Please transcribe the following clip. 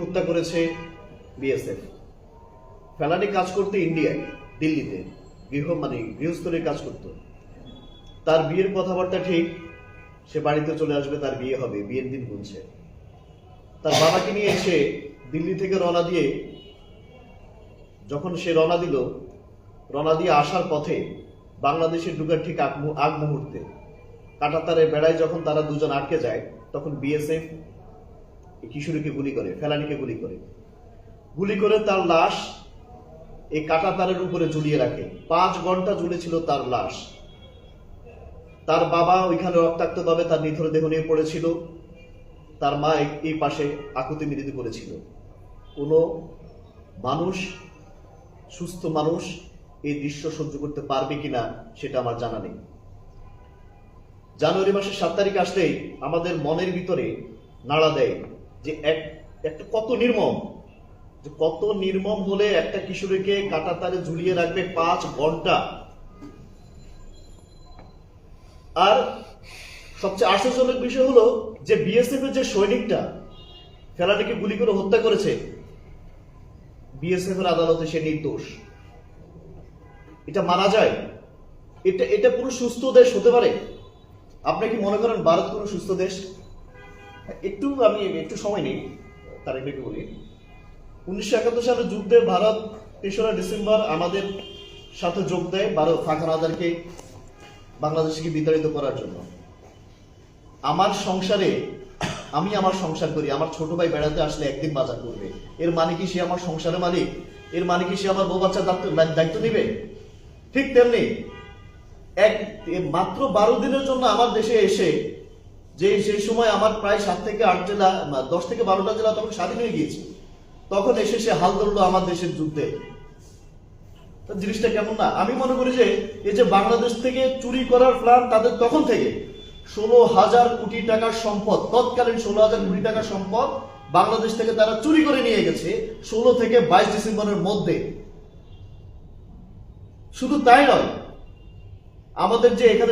হত্যা করেছে বিএসএফ। ফেলানি কাজ করতে ইন্ডিয়ায়, দিল্লিতে গৃহস্থলীর কাজ করত। তার বিয়ের কথাবার্তা ঠিক, সে বাড়িতে চলে আসবে, তার বিয়ে হবে, বিয়ের দিন গুনছে। তার বাবাকে নিয়ে এসে দিল্লি থেকে রওনা দিয়ে, যখন সে রওনা দিয়ে আসার পথে বাংলাদেশে ঢুকার ঠিক আগ মুহূর্তে কাঁটাতারে বেড়ায় যখন তারা দুজন আটকে যায়, তখন বিএসএফ কিশোরীকে গুলি করে, ফেলানিকে গুলি করে তার লাশ এই কাঁটাতারের উপরে ঝুলিয়ে রাখে। 5 ঘন্টা ঝুলেছিল তার লাশ। তার বাবা ওইখানে রক্তাক্ত ভাবে তার নিথর দেহ নিয়ে পড়েছিল, তার মা এই পাশে আকুতি মিনতি করেছিল। কোনো মানুষ, সুস্থ মানুষ এই দৃশ্য সহ্য করতে পারবে কিনা সেটা আমার জানা নেই। জানুয়ারি মাসের 7 তারিখ আসলেই আমাদের মনের ভিতরে নাড়া দেয় যে একটা কত নির্মম হলে একটা কিশোরীকে কাঁটাতারে ঝুলিয়ে রাখবে 5 ঘন্টা। আর সবচেয়ে আশ্চর্যজনক বিষয় হলো যে বিএসএফ এর যে সৈনিকটা ফেলানিকে গুলি করে হত্যা করেছে, বিএসএফ এর আদালতে সে নির্দোষ। এটা মানা যায়? এটা পুরো সুস্থ দেশ হতে পারে? আপনি কি মনে করেন ভারত কোনো সুস্থ দেশ? আমি একটু সময় নেই, তার একটু বলি। 1971 সালের যুদ্ধে ভারত 3রা ডিসেম্বর আমাদের সাথে যোগ দেয় ভারত ফাঁকা হানাদারকে বাংলাদেশকে বিতাড়িত করার জন্য। আমার সংসার করি, আমার ছোট ভাই বেড়াতে আসলে একদিন বাজার করবে, এর মানে কি সে আমার সংসারের মালিক? এর মানে কি সে আমার বউ বাচ্চার দায়িত্ব নিবে? ঠিক তেমনি মাত্র 12 দিনের জন্য আমার দেশে এসে, সেই সময় আমার প্রায় 7 থেকে 8 জেলা, 10 থেকে 12টা জেলা তখন স্বাধীন হয়ে গিয়েছে, তখন এসে সে হাল ধরলো আমার দেশের যুদ্ধে। জিনিসটা কেমন না? আমি মনে করি যে এই যে বাংলাদেশ থেকে চুরি করার প্ল্যান তাদের তখন থেকে, 16,000 কোটি টাকার সম্পদ, তৎকালীন 16,000 কোটি টাকার সম্পদ বাংলাদেশ থেকে তারা চুরি করে নিয়ে গেছে 16 থেকে 22 ডিসেম্বরের মধ্যে। শুধু তাই নয়, আমাদের যে এখানে